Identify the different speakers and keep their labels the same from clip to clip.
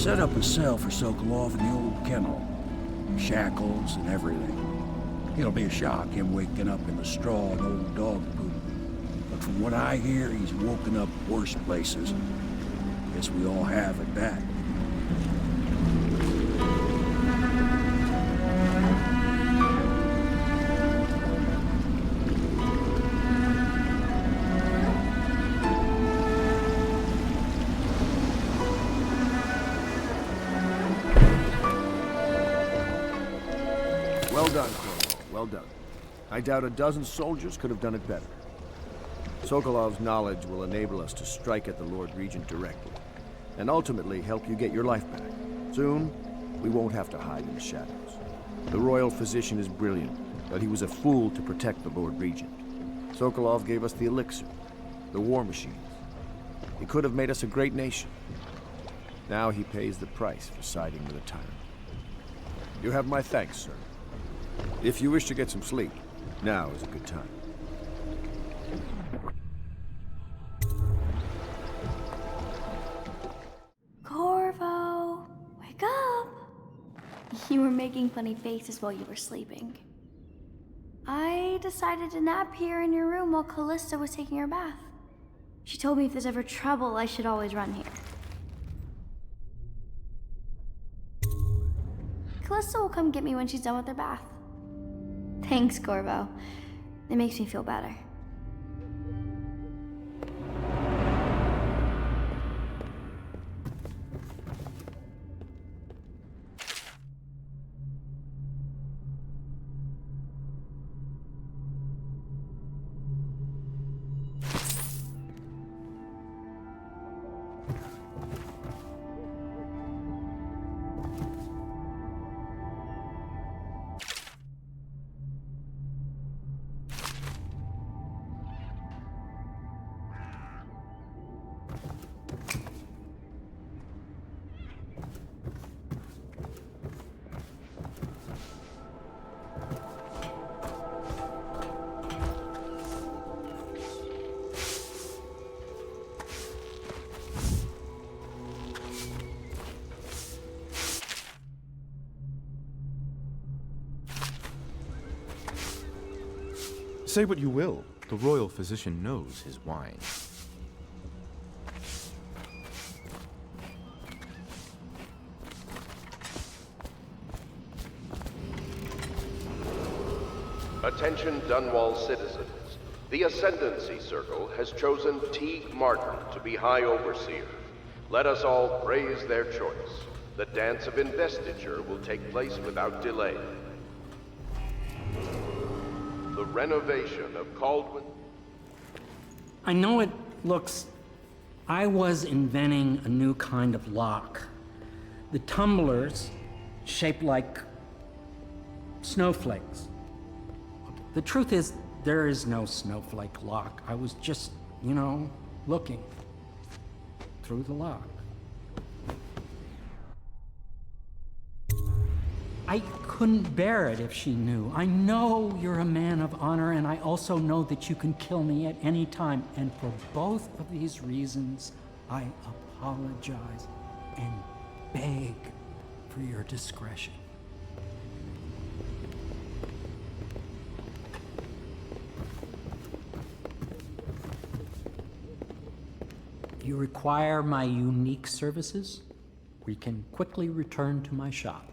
Speaker 1: set up a cell for Sokolov in the old kennel. Shackles and everything. It'll be a shock, him waking up in the straw and old dog poop. But from what I hear, he's woken up worse places. Guess we all have at that.
Speaker 2: Well done, Corvo. Well done. I doubt a dozen soldiers could have done it better. Sokolov's knowledge will enable us to strike at the Lord Regent directly, and ultimately help you get your life back. Soon, we won't have to hide in the shadows. The royal physician is brilliant, but he was a fool to protect the Lord Regent. Sokolov gave us the elixir, the war machines. He could have made us a great nation. Now he pays the price for siding with a tyrant. You have my thanks, sir. If you wish to get some sleep, now is a good time.
Speaker 3: Corvo, wake up! You were making funny faces while you were sleeping. I decided to nap here in your room while Callista was taking her bath. She told me if there's ever trouble, I should always run here. Callista will come get me when she's done with her bath. Thanks, Corvo. It makes me feel better.
Speaker 4: Say what you will, the royal physician knows his wine.
Speaker 5: Attention Dunwall citizens. The Ascendancy Circle has chosen Teague Martin to be High Overseer. Let us all praise their choice. The dance of investiture will take place without delay. The renovation of Caldwin...
Speaker 6: I know it looks... I was inventing a new kind of lock. The tumblers, shaped like snowflakes. The truth is, there is no snowflake lock. I was just, looking through the lock. I couldn't bear it if she knew. I know you're a man of honor, and I also know that you can kill me at any time. And for both of these reasons, I apologize and beg for your discretion. You require my unique services? We can quickly return to my shop.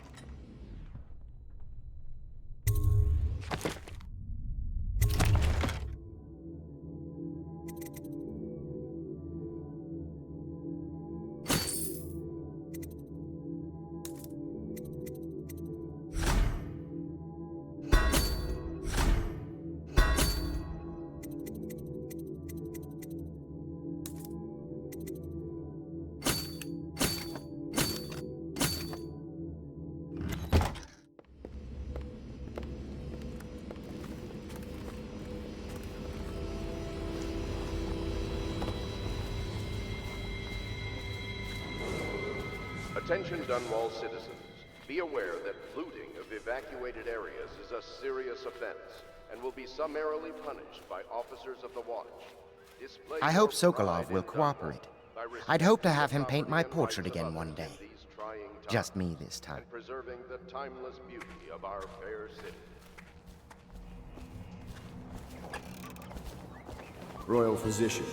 Speaker 5: Attention Dunwall citizens. Be aware that looting of evacuated areas is a serious offense and will be summarily punished by officers of the watch.
Speaker 7: I hope Sokolov will cooperate. I'd hope to have him paint my portrait again one day.
Speaker 5: trying times.
Speaker 7: Just me this time.
Speaker 5: And preserving the timeless beauty of our fair city.
Speaker 2: Royal Physician,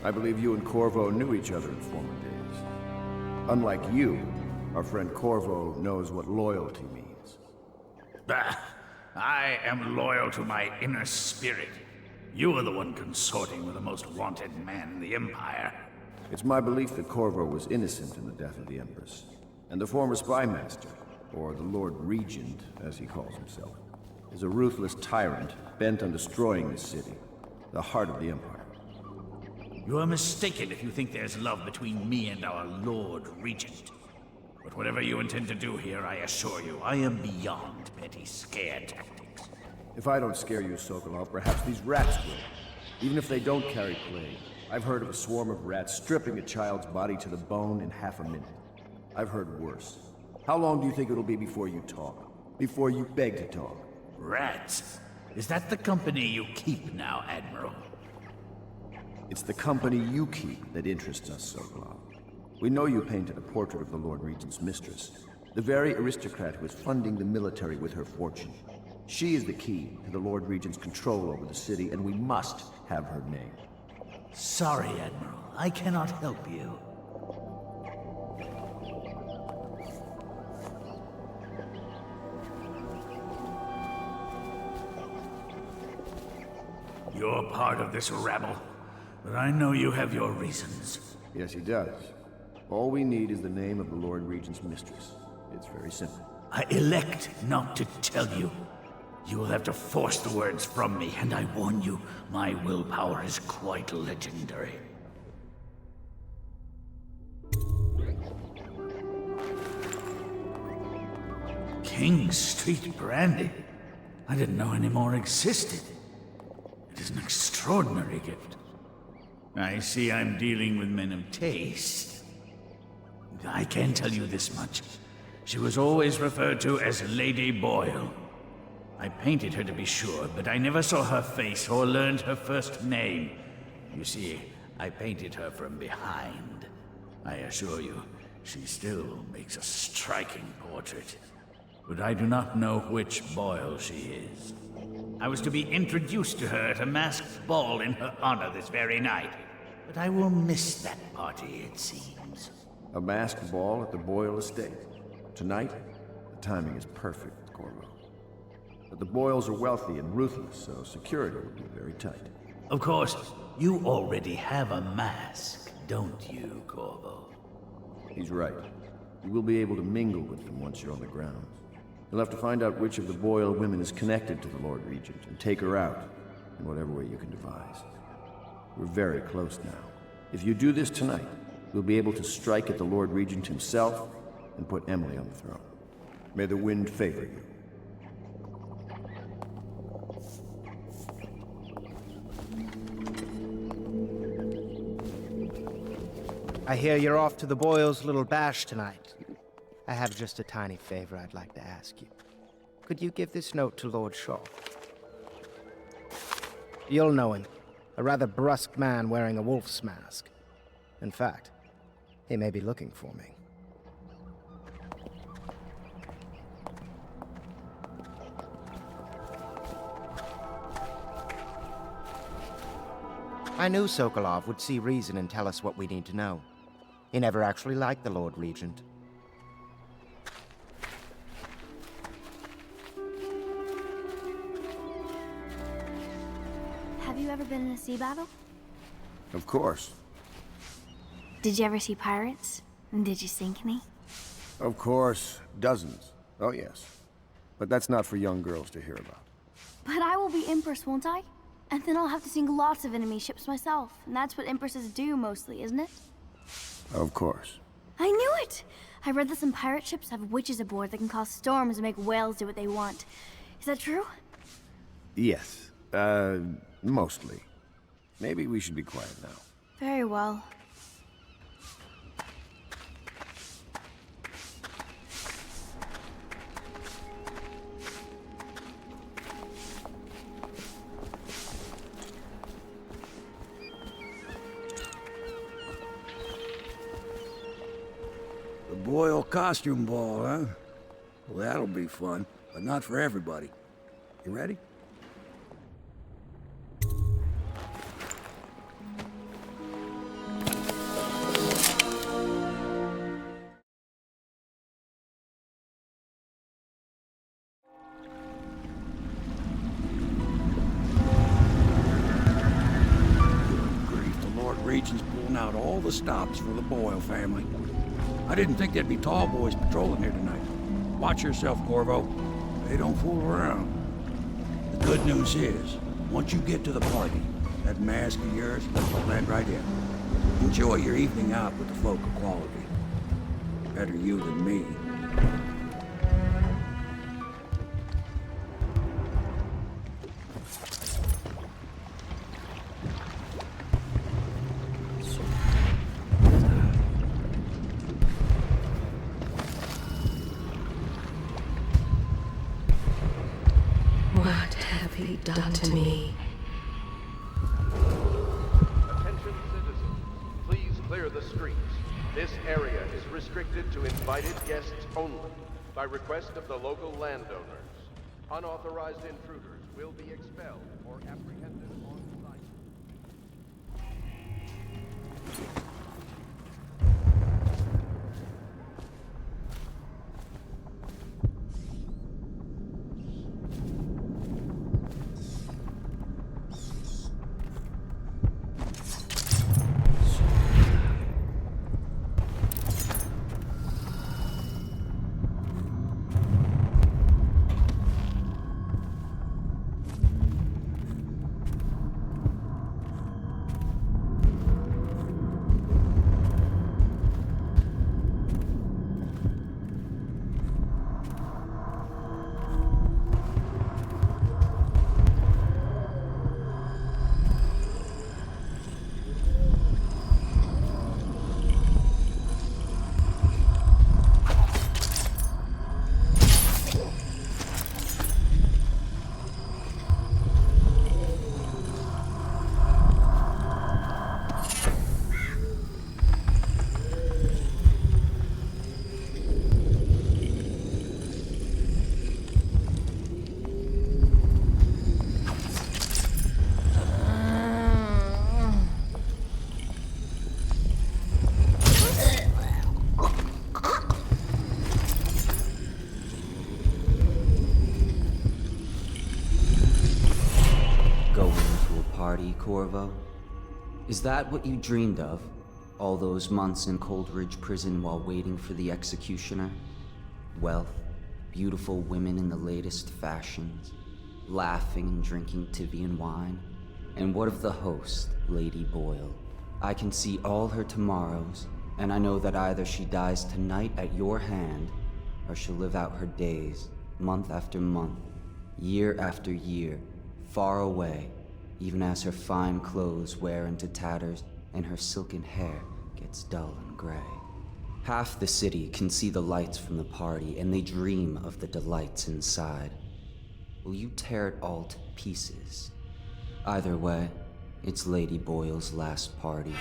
Speaker 2: I believe you and Corvo knew each other in former days. Unlike you, our friend Corvo knows what loyalty means.
Speaker 8: Bah! I am loyal to my inner spirit. You are the one consorting with the most wanted man in the Empire.
Speaker 2: It's my belief that Corvo was innocent in the death of the Empress, and the former spy master, or the Lord Regent, as he calls himself, is a ruthless tyrant bent on destroying this city, the heart of the Empire.
Speaker 8: You are mistaken if you think there's love between me and our Lord Regent. But whatever you intend to do here, I assure you, I am beyond petty scare tactics.
Speaker 2: If I don't scare you, Sokolov, perhaps these rats will. Even if they don't carry plague, I've heard of a swarm of rats stripping a child's body to the bone in half a minute. I've heard worse. How long do you think it'll be before you talk? Before you beg to talk?
Speaker 8: Rats? Is that the company you keep now, Admiral?
Speaker 2: It's the company you keep that interests us, Sokolov. We know you painted a portrait of the Lord Regent's mistress, the very aristocrat who is funding the military with her fortune. She is the key to the Lord Regent's control over the city, and we must have her name.
Speaker 8: Sorry, Admiral. I cannot help you. You're part of this rabble, but I know you have your reasons.
Speaker 2: Yes, he does. All we need is the name of the Lord Regent's mistress. It's very simple.
Speaker 8: I elect not to tell you. You will have to force the words from me, and I warn you, my willpower is quite legendary. King Street brandy? I didn't know any more existed. It is an extraordinary gift. I see I'm dealing with men of taste. I can tell you this much. She was always referred to as Lady Boyle. I painted her to be sure, but I never saw her face or learned her first name. You see, I painted her from behind. I assure you, she still makes a striking portrait. But I do not know which Boyle she is. I was to be introduced to her at a masked ball in her honor this very night. But I will miss that party, it seems.
Speaker 2: A masked ball at the Boyle Estate. Tonight, the timing is perfect, Corvo. But the Boyles are wealthy and ruthless, so security will be very tight.
Speaker 8: Of course, you already have a mask, don't you, Corvo?
Speaker 2: He's right. You will be able to mingle with them once you're on the ground. You'll have to find out which of the Boyle women is connected to the Lord Regent and take her out in whatever way you can devise. We're very close now. If you do this tonight, we'll be able to strike at the Lord Regent himself and put Emily on the throne. May the wind favor you.
Speaker 7: I hear you're off to the Boyles' little bash tonight. I have just a tiny favor I'd like to ask you. Could you give this note to Lord Shaw? You'll know him. A rather brusque man wearing a wolf's mask. In fact, he may be looking for me. I knew Sokolov would see reason and tell us what we need to know. He never actually liked the Lord Regent.
Speaker 3: Have you ever been in a sea battle?
Speaker 2: Of course.
Speaker 3: Did you ever see pirates? And did you sink any?
Speaker 2: Of course. Dozens. Oh, yes. But that's not for young girls to hear about.
Speaker 3: But I will be Empress, won't I? And then I'll have to sink lots of enemy ships myself. And that's what Empresses do mostly, isn't it?
Speaker 2: Of course.
Speaker 3: I knew it! I read that some pirate ships have witches aboard that can cause storms and make whales do what they want. Is that true?
Speaker 2: Yes. Mostly. Maybe we should be quiet now.
Speaker 3: Very well.
Speaker 1: The Boyle costume ball, huh? Well, that'll be fun, but not for everybody. You ready? Regent's pulling out all the stops for the Boyle family. I didn't think there'd be tall boys patrolling here tonight. Watch yourself, Corvo. They don't fool around. The good news is, once you get to the party, that mask of yours will blend right in. Enjoy your evening out with the folk of quality. Better you than me.
Speaker 9: What have he done to me?
Speaker 5: Attention citizens, please clear the streets. This area is restricted to invited guests only, by request of the local landowners. Unauthorized intruders will be expelled or apprehended on site.
Speaker 10: Corvo? Is that what you dreamed of? All those months in Coldridge Prison while waiting for the executioner? Wealth, beautiful women in the latest fashions, laughing and drinking Tivian wine? And what of the host, Lady Boyle? I can see all her tomorrows, and I know that either she dies tonight at your hand, or she'll live out her days, month after month, year after year, far away, even as her fine clothes wear into tatters and her silken hair gets dull and gray. Half the city can see the lights from the party, and they dream of the delights inside. Will you tear it all to pieces? Either way, it's Lady Boyle's last party.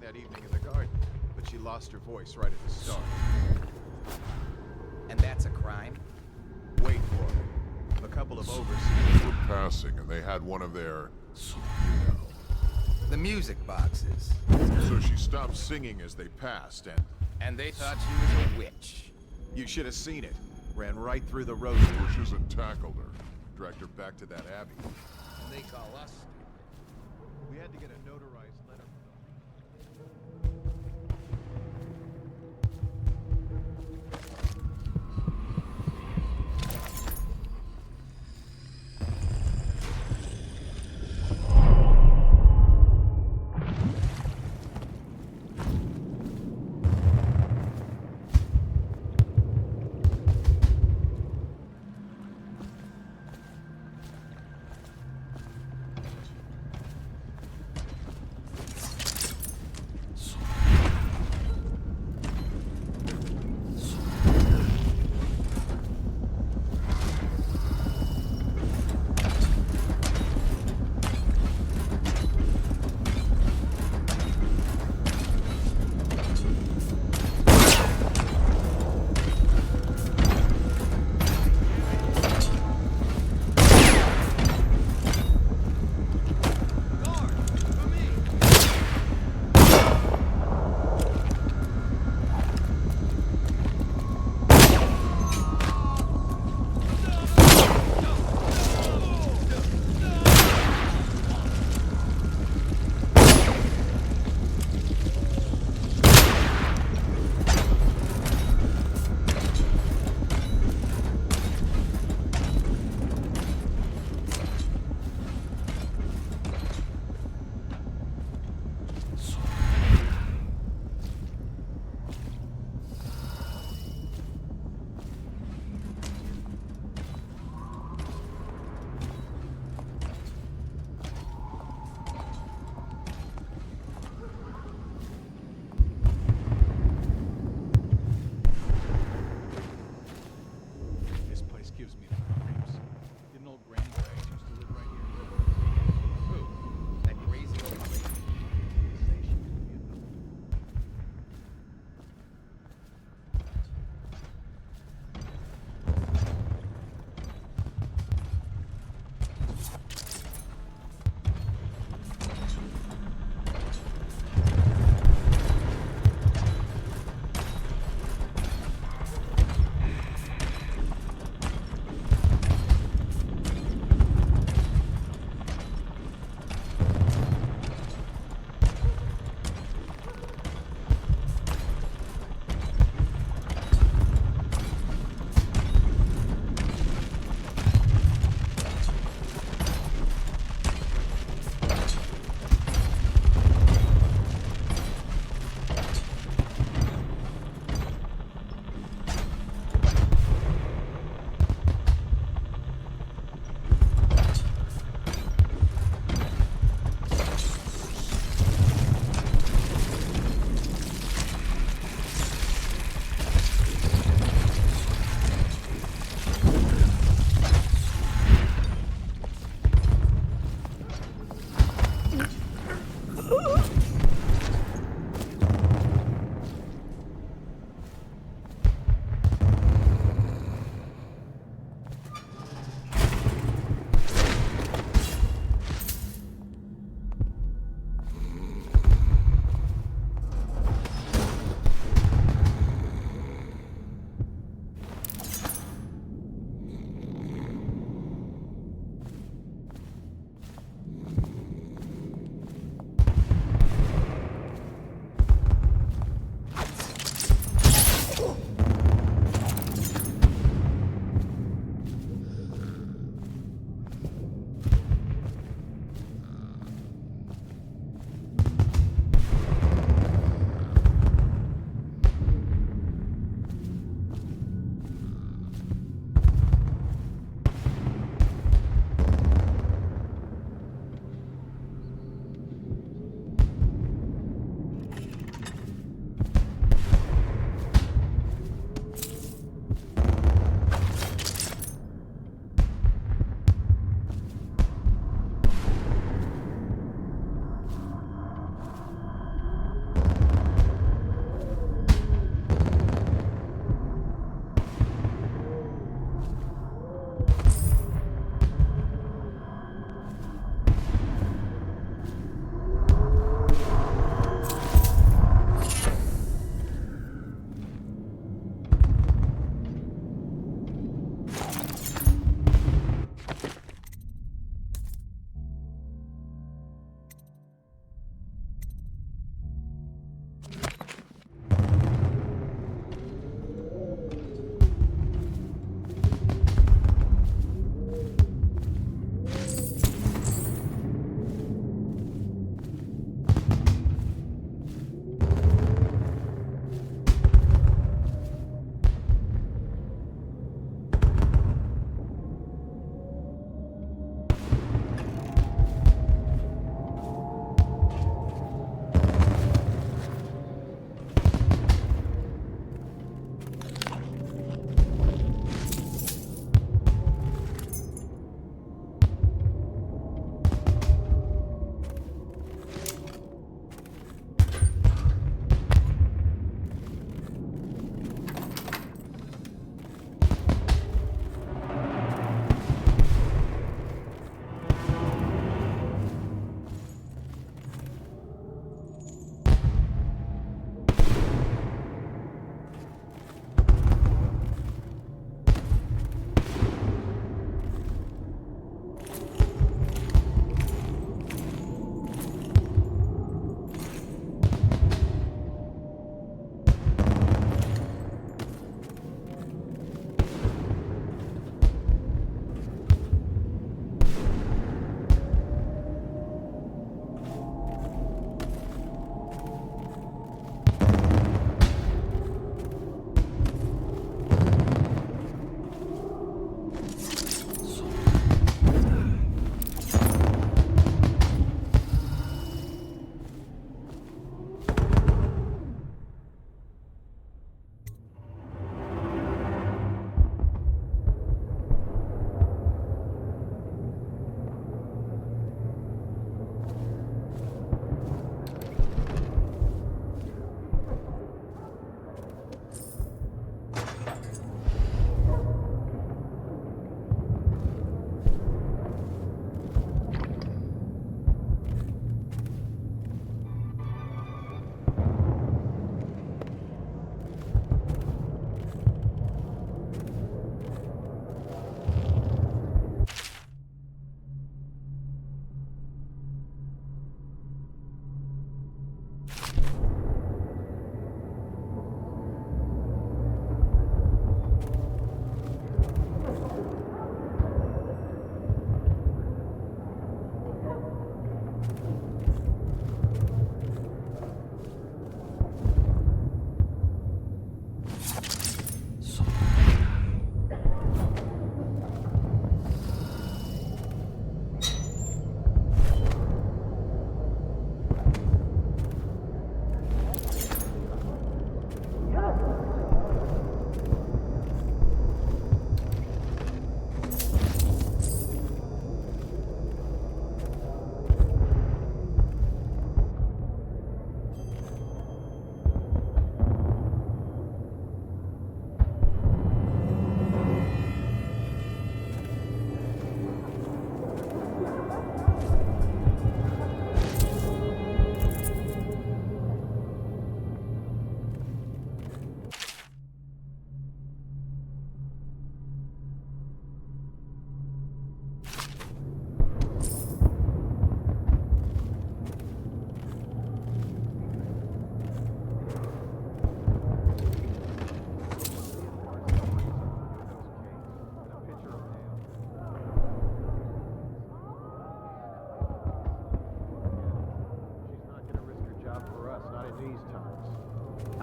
Speaker 11: That evening in the garden, but she lost her voice right at the start.
Speaker 12: And that's a crime?
Speaker 11: Wait for it. A couple of overseers
Speaker 13: were passing, and they had one of their,
Speaker 12: the music boxes.
Speaker 13: So she stopped singing as they passed,
Speaker 12: and they thought she was a witch.
Speaker 11: You should have seen it. Ran right through the rose
Speaker 13: bushes and tackled her. Dragged her back to that abbey.
Speaker 12: And they call us stupid.
Speaker 11: We had to get a notarized letter.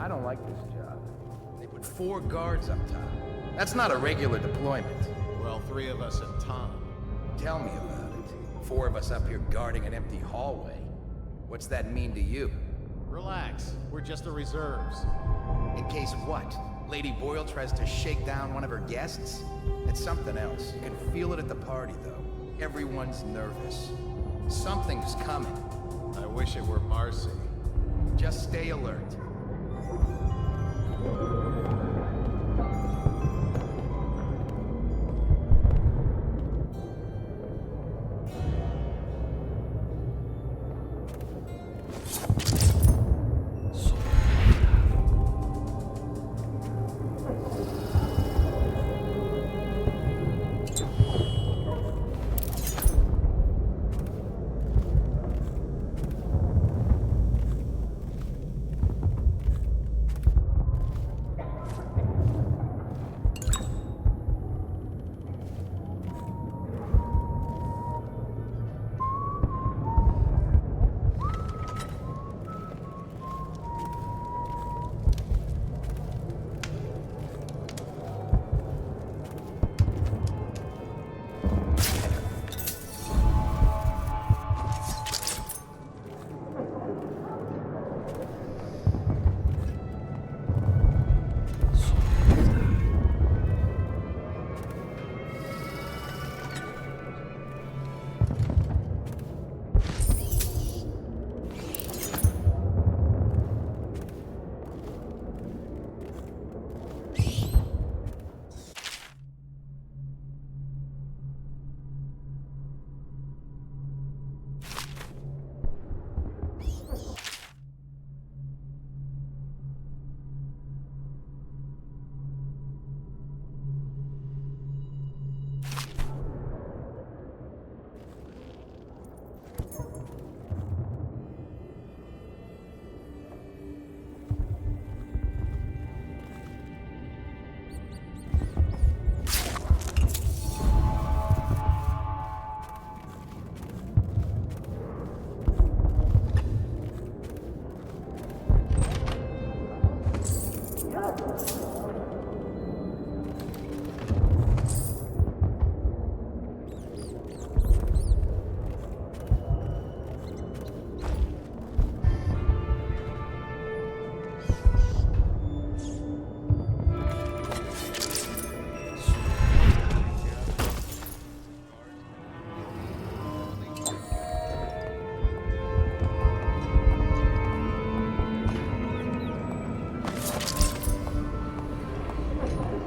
Speaker 12: I don't like this job. They put 4 guards up top. That's not a regular deployment.
Speaker 11: Well, 3 of us and Tom.
Speaker 12: Tell me about it. 4 of us up here guarding an empty hallway. What's that mean to you?
Speaker 11: Relax. We're just the reserves.
Speaker 12: In case what? Lady Boyle tries to shake down one of her guests? It's something else. You can feel it at the party, though. Everyone's nervous. Something's coming.
Speaker 11: I wish it were Marcy.
Speaker 12: Just stay alert.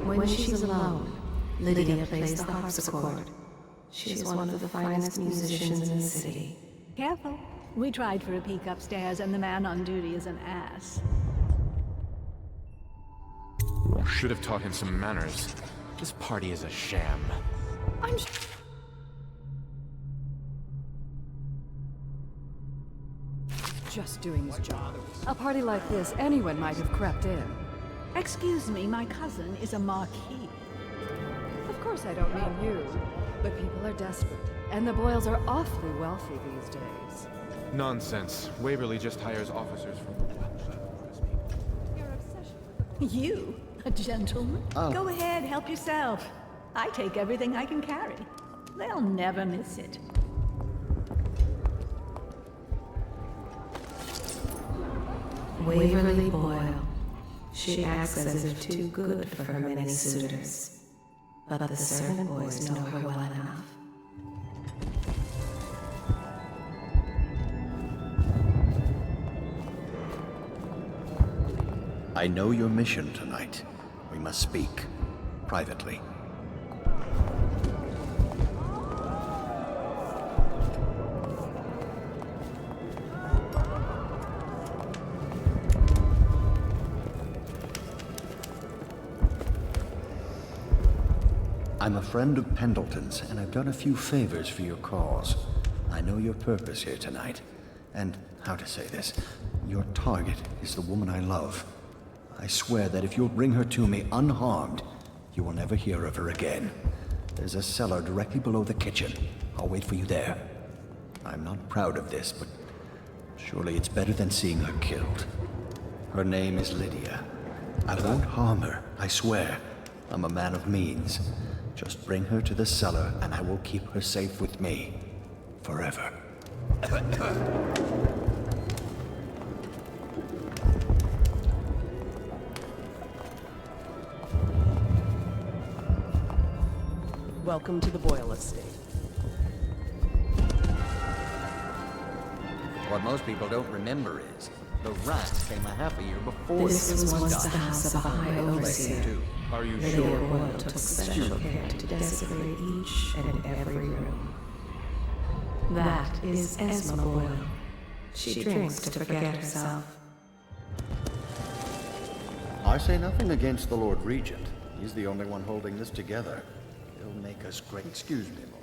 Speaker 9: When she's alone, Lydia plays the harpsichord. She's one of the finest musicians in the city.
Speaker 14: Careful. We tried for a peek upstairs, and the man on duty is an ass.
Speaker 4: Should have taught him some manners. This party is a sham.
Speaker 14: I'm
Speaker 15: just doing his job. A party like this, anyone might have crept in.
Speaker 14: Excuse me, my cousin is a marquis.
Speaker 15: Of course I don't mean you, but people are desperate, and the Boyles are awfully wealthy these days.
Speaker 4: Nonsense. Waverly just hires officers from the
Speaker 14: You? A gentleman?
Speaker 7: Oh.
Speaker 14: Go ahead, help yourself. I take everything I can carry. They'll never miss it.
Speaker 9: Waverly Boyle. She acts as if too good for her many suitors. But the servant boys know her well enough.
Speaker 16: I know your mission tonight. We must speak privately. I'm a friend of Pendleton's, and I've done a few favors for your cause. I know your purpose here tonight, and how to say this, your target is the woman I love. I swear that if you'll bring her to me unharmed, you will never hear of her again. There's a cellar directly below the kitchen. I'll wait for you there. I'm not proud of this, but surely it's better than seeing her killed. Her name is Lydia. I won't harm her, I swear. I'm a man of means. Just bring her to the cellar and I will keep her safe with me. Forever.
Speaker 17: Welcome to the Boyle Estate.
Speaker 18: What most people don't remember is, the rats came a half a year before
Speaker 9: This was once the house of a high overseer.
Speaker 4: Are you
Speaker 9: Lydia
Speaker 4: sure?
Speaker 9: Boyle took special care to desecrate each and every room. That is Esma Boyle. She drinks to forget herself.
Speaker 16: I say nothing against the Lord Regent. He's the only one holding this together. He'll make us great. Excuse me a moment.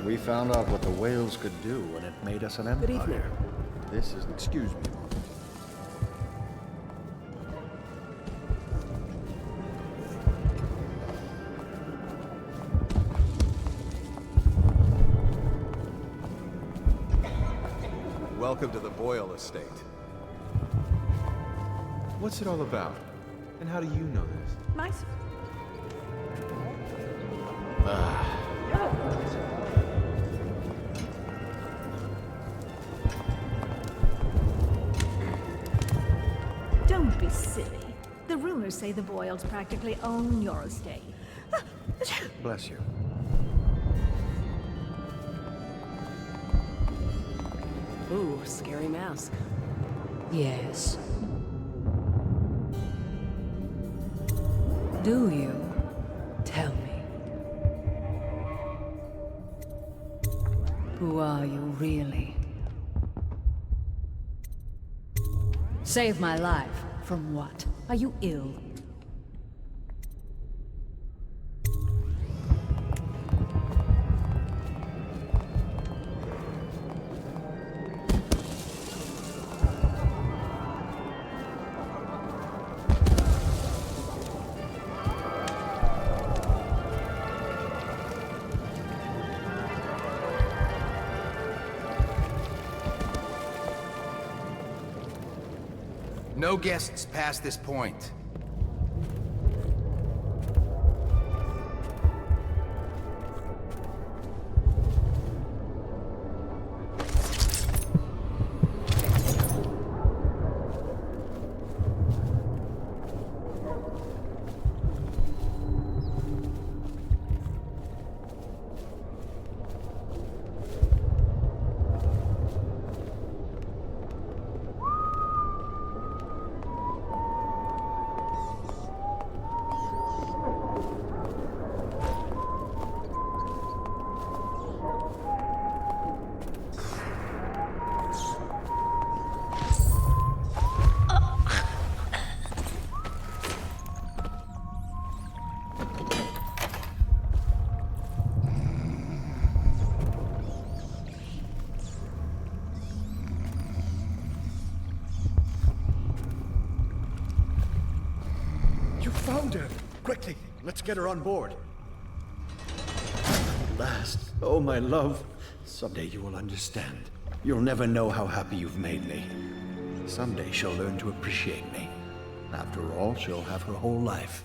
Speaker 16: We found out what the whales could do when it made us an empire.
Speaker 17: Good evening.
Speaker 16: This is... Excuse me a moment.
Speaker 11: Welcome to the Boyle Estate.
Speaker 4: What's it all about? And how do you know this?
Speaker 14: Nice. Don't be silly. The rumors say the Boyles practically own your estate.
Speaker 16: Bless you.
Speaker 17: Ooh, scary mask.
Speaker 19: Yes. Do you? Tell me. Who are you, really? Save my life. From what? Are you ill?
Speaker 12: No guests past this point.
Speaker 16: Found her! Quickly, let's get her on board. At last. Oh, my love. Someday you will understand. You'll never know how happy you've made me. Someday she'll learn to appreciate me. After all, she'll have her whole life.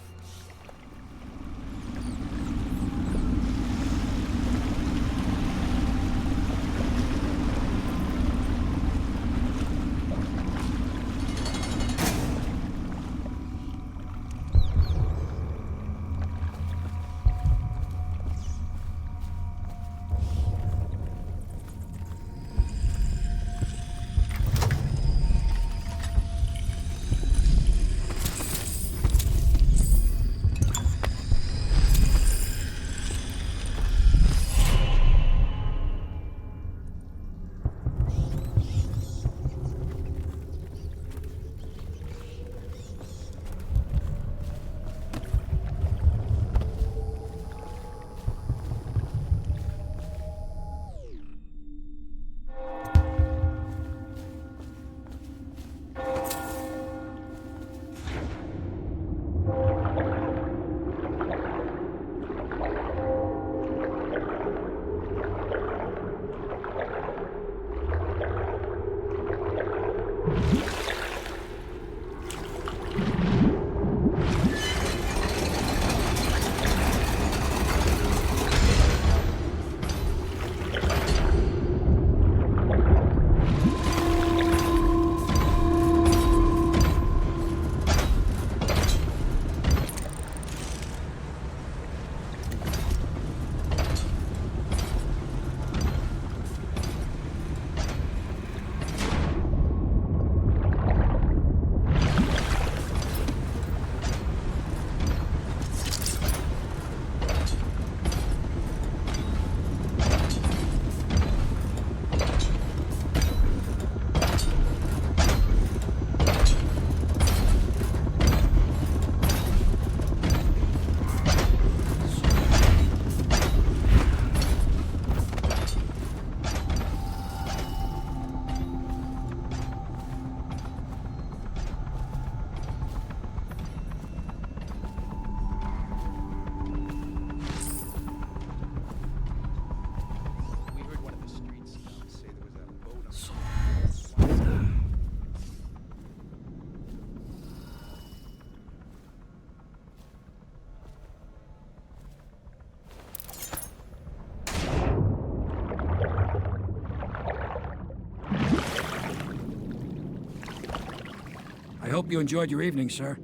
Speaker 1: I hope you enjoyed your evening, sir.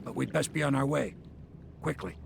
Speaker 1: But we'd best be on our way. Quickly.